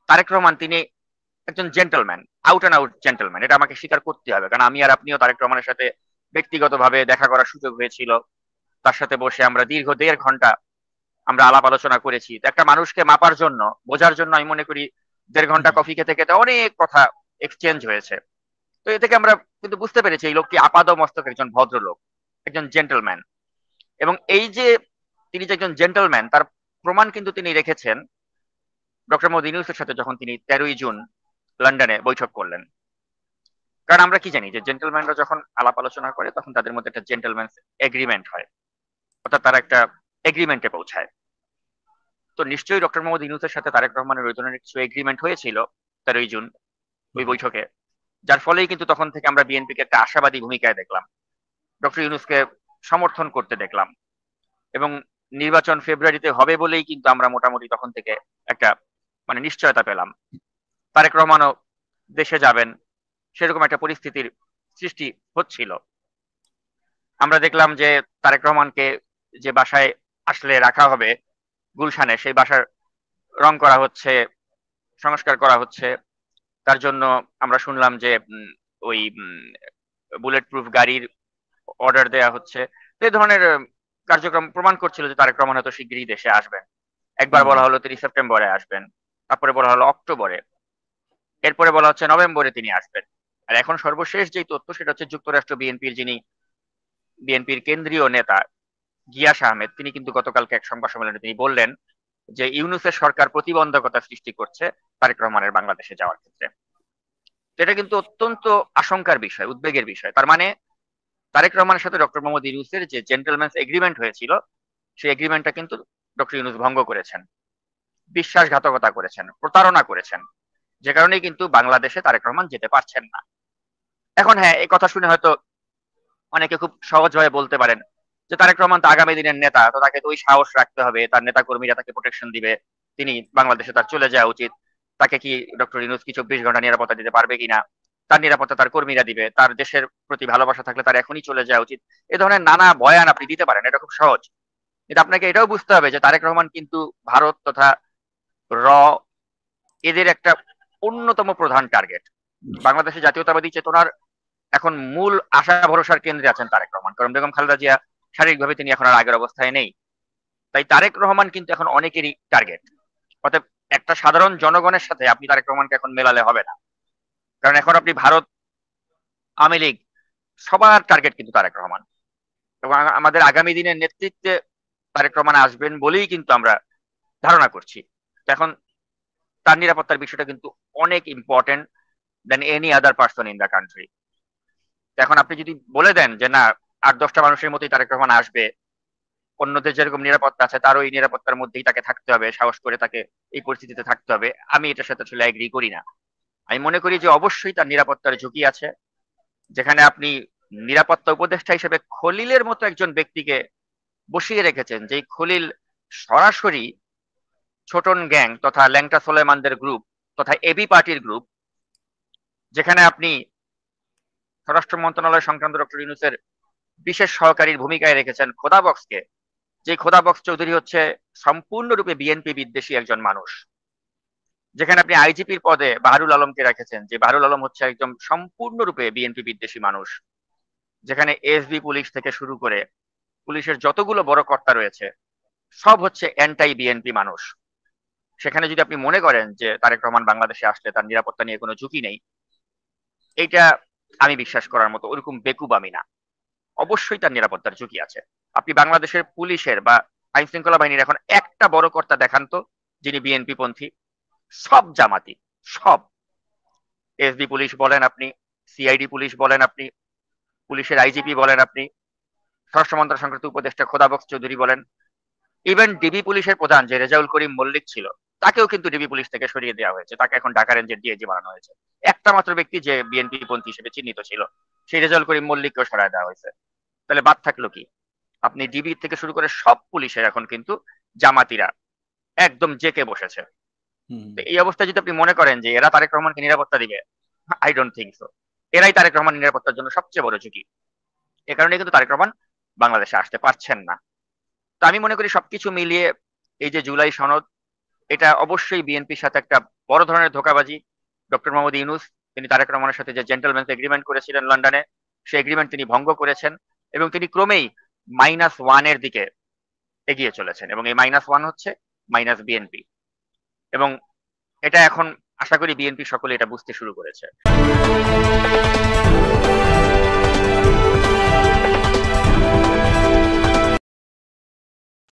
তারেক রহমান তিনি একজন gentleman, out and out gentleman, এটা আমাকে স্বীকার করতে হবে, কারণ আমি আর আপনিও তারেক রহমানের সাথে ব্যক্তিগতভাবে দেখা করার সুযোগ হয়েছিল। তার সাথে বসে আমরা দীর্ঘ 1.5 ঘন্টা আমরা আলাপ আলোচনা করেছি। তো একটা মানুষকে মাপার জন্য, বোঝার জন্য আমি মনে করি 1.5 ঘন্টা কফি খেতে খেতে অনেক কথা এক্সচেঞ্জ হয়েছে। তো এ থেকে আমরা কিন্তু বুঝতে পেরেছি এই লোকটি আপাদ মস্তক একজন ভদ্রলোক, একজন জেন্টলম্যান। এবং এই যে তিনি যে একজন জেন্টলম্যান, তার প্রমাণ কিন্তু তিনি রেখেছেন ডক্টর মোহাম্মদ ইউনূসের সাথে যখন তিনি 13ই জুন লন্ডনে বৈঠক করলেন। কারণ আমরা কি জানি যে জেন্টলম্যানরা যখন আলাপ আলোচনা করে তখন তাদের মধ্যে একটা জেন্টলম্যান এগ্রিমেন্ট হয়, অর্থাৎ তারা একটা এগ্রিমেন্টে পৌঁছায়। তো নিশ্চয়ই ডক্টর মোহাম্মদ ইউনূসের সাথে তারেক রহমানের ওই ধরনের কিছু এগ্রিমেন্ট হয়েছিল 13ই জুন ওই বৈঠকে, যার ফলেই কিন্তু তখন থেকে আমরা বিএনপিকে একটা আশাবাদী ভূমিকায় দেখলাম, ডক্টর ইউনূসকে সমর্থন করতে দেখলাম। এবং নির্বাচন ফেব্রুয়ারিতে হবে বলেই কিন্তু আমরা মোটামুটি তখন থেকে একটা মানে নিশ্চয়তা পেলাম তারেক রহমানও দেশে যাবেন, সেরকম একটা পরিস্থিতির সৃষ্টি হচ্ছিল। আমরা দেখলাম যে তারেক রহমানকে যে বাসায় আসলে রাখা হবে গুলশানে, সেই বাসার রং করা হচ্ছে, সংস্কার করা হচ্ছে। তার জন্য আমরা শুনলাম যে ওই বুলেট প্রুফ গাড়ির অর্ডার দেয়া হচ্ছে। তো এই ধরনের কার্যক্রম প্রমাণ করছিল যে তারেক রহমান হয়তো শিগগিরই দেশে আসবেন। একবার বলা হলো 30 সেপ্টেম্বরে আসবেন, তারপরে বলা হলো অক্টোবরে, এরপরে বলা হচ্ছে নভেম্বরে তিনি আসবেন। আর এখন সর্বশেষ যেই তথ্য সেটা হচ্ছে যুক্তরাষ্ট্র বিএনপির যিনি বিএনপির কেন্দ্রীয় নেতা গিয়াস আহমেদ, তিনি কিন্তু গতকালকে এক সংবাদ সম্মেলনে তিনি বললেন যে ইউনূসের সরকার প্রতিবন্ধকতা সৃষ্টি করছে তারেক রহমানের বাংলাদেশে যাওয়ার ক্ষেত্রে। এটা কিন্তু অত্যন্ত আশঙ্কার বিষয়, উদ্বেগের বিষয়। তার মানে তারেক রহমানের সাথে ডক্টর মোহাম্মদ ইউনূসের যে জেন্টলম্যানস এগ্রিমেন্ট হয়েছিল, সেই এগ্রিমেন্টটা কিন্তু ডক্টর ইউনূস ভঙ্গ করেছেন, বিশ্বাসঘাতকতা করেছেন, প্রতারণা করেছেন, যে কারণে কিন্তু বাংলাদেশে তারেক রহমান যেতে পারছেন না। এখন হ্যাঁ, এই কথা শুনে হয়তো অনেকে খুব সহজভাবে বলতে পারেন যে তারেক রহমান তো আগামী দিনের নেতা, তো তাকে তো ওই সাহস রাখতে হবে, তার নেতা কর্মীরা তাকে প্রোটেকশন দিবে, তিনি বাংলাদেশে তার চলে যাওয়া উচিত। তাকে কি ডক্টর ইউনূস কি 24 ঘন্টা নিরাপত্তা দিতে পারবে কিনা, তার নিরাপত্তা তার কর্মীরা দিবে, তার দেশের প্রতি ভালোবাসা থাকলে তার এখনই চলে যাওয়া উচিত। এ ধরনের নানা বয়ান আপনি দিতে পারেন, এটা খুব সহজ। কিন্তু আপনাকে এটাও বুঝতে হবে যে তারেক রহমান কিন্তু ভারত তথা র এদের একটা অন্যতম প্রধান টার্গেট। বাংলাদেশের জাতীয়তাবাদী চেতনার এখন মূল আশা ভরসার কেন্দ্রে আছেন তারেক রহমান, কারণ বেগম খালেদা জিয়া শারীরিকভাবে তিনি এখন আর আগের অবস্থায় নেই। তাই তারেক রহমান কিন্তু এখন অনেকেরই টার্গেট। অতএব একটা সাধারণ জনগণের সাথে আপনি তারেক রহমানকে এখন মেলালে হবে না, কারণ এখন আপনি ভারত, আওয়ামী লীগ, সবার টার্গেট কিন্তু তারেক রহমান। এবং আমাদের আগামী দিনের নেতৃত্বে তারেক রহমান আসবেন বলেই কিন্তু আমরা ধারণা করছি। তো এখন তার নিরাপত্তার বিষয়টা কিন্তু অনেক important than any other person in the country. এখন আপনি যদি বলে দেন যে না, 8-10টা মানুষের মতোই তারেক রহমান আসবে, অন্যদের যেরকম নিরাপত্তা আছে তারও এই নিরাপত্তার মধ্যেই তাকে থাকতে হবে, সাহস করে তাকে এই পরিস্থিতিতে থাকতে হবে, আমি এটার সাথে আসলে এগ্রি করি না। আমি মনে করি যে অবশ্যই তার নিরাপত্তার ঝুঁকি আছে। যেখানে আপনি নিরাপত্তা উপদেষ্টা হিসেবে খলিলের মতো একজন ব্যক্তিকে বসিয়ে রেখেছেন, যেই খলিল সরাসরি ছোটন গ্যাং তথা ল্যাংটা সোলেমানদের গ্রুপ তথা এবি পার্টির গ্রুপ, যেখানে আপনি স্বরাষ্ট্র মন্ত্রণালয় সংক্রান্ত ডক্টর ইউনূসের বিশেষ সহকারীর ভূমিকায় রেখেছেন খোদা বক্সকে, যে খোদা বক্স চৌধুরী হচ্ছে সম্পূর্ণরূপে বিএনপি বিদ্বেষী একজন মানুষ। যেখানে আপনি আইজিপির পদে বাহারুল আলমকে রেখেছেন, যে বাহারুল আলম হচ্ছে একদম সম্পূর্ণরূপে বিএনপি বিদ্বেষী মানুষ। যেখানে এসবি পুলিশ থেকে শুরু করে পুলিশের যতগুলো বড় কর্তা রয়েছে সব হচ্ছে অ্যান্টাই বিএনপি মানুষ। সেখানে যদি আপনি মনে করেন যে তারেক রহমান বাংলাদেশে আসলে তার নিরাপত্তা নিয়ে কোনো ঝুঁকি নেই, এইটা আমি বিশ্বাস করার মতো ওরকম বেকুব আমি না। অবশ্যই তার নিরাপত্তার ঝুঁকি আছে। আপনি বাংলাদেশের পুলিশের বা আইন শৃঙ্খলা বাহিনীর এখন একটা বড় কর্তা দেখান তো যিনি বিএনপি পন্থী। সব জামাতি, সব। এসবি পুলিশ বলেন আপনি, সিআইডি পুলিশ বলেন আপনি, পুলিশের আইজিপি বলেন আপনি, স্বরাষ্ট্র মন্ত্রণালয় সংক্রান্ত উপদেষ্টা খোদা বক্স চৌধুরী বলেন, ইভেন ডিবি পুলিশের প্রধান যে রেজাউল করিম মল্লিক ছিল, তাকেও কিন্তু ডিবি পুলিশ থেকে সরিয়ে দেওয়া হয়েছে, তাকে এখন ঢাকা রেঞ্জের ডিআইজি বানানো হয়েছে। একটা মাত্র ব্যক্তি যে বিএনপি পন্থী হিসেবে চিহ্নিত ছিল, সেই রেজাউল করিম মল্লিককেও সরায় দেওয়া হয়েছে। তাহলে বাদ থাকলো কি? আপনি ডিবি থেকে শুরু করে সব পুলিশের এখন কিন্তু জামাতিরা একদম জেকে বসেছে। তো এই অবস্থায় যদি আপনি মনে করেন যে এরা তারেক রহমানকে নিরাপত্তা দিবে, আই ডোন্ট থিঙ্ক সো। এরাই তারেক রহমান নিরাপত্তার জন্য সবচেয়ে বড় ঝুঁকি। এ কারণে কিন্তু তারেক রহমান বাংলাদেশে আসতে পারছেন না। তো আমি মনে করি সবকিছু মিলিয়ে এই যে জুলাই সনদ, এটা অবশ্যই বিএনপির সাথে একটা বড় ধরনের ধোঁকাবাজি। ডক্টর মোহাম্মদ ইউনূস তিনি তারেক রহমানের সাথে যে জেন্টলম্যানস এগ্রিমেন্ট করেছিলেন লন্ডনে, সেই এগ্রিমেন্ট তিনি ভঙ্গ করেছেন এবং তিনি ক্রমেই -1 এর দিকে এগিয়ে চলেছেন এবং এই -1 হচ্ছে মাইনাস বিএনপি। এবং এটা এখন আশা করি বিএনপি সকলে এটা বুঝতে শুরু করেছে।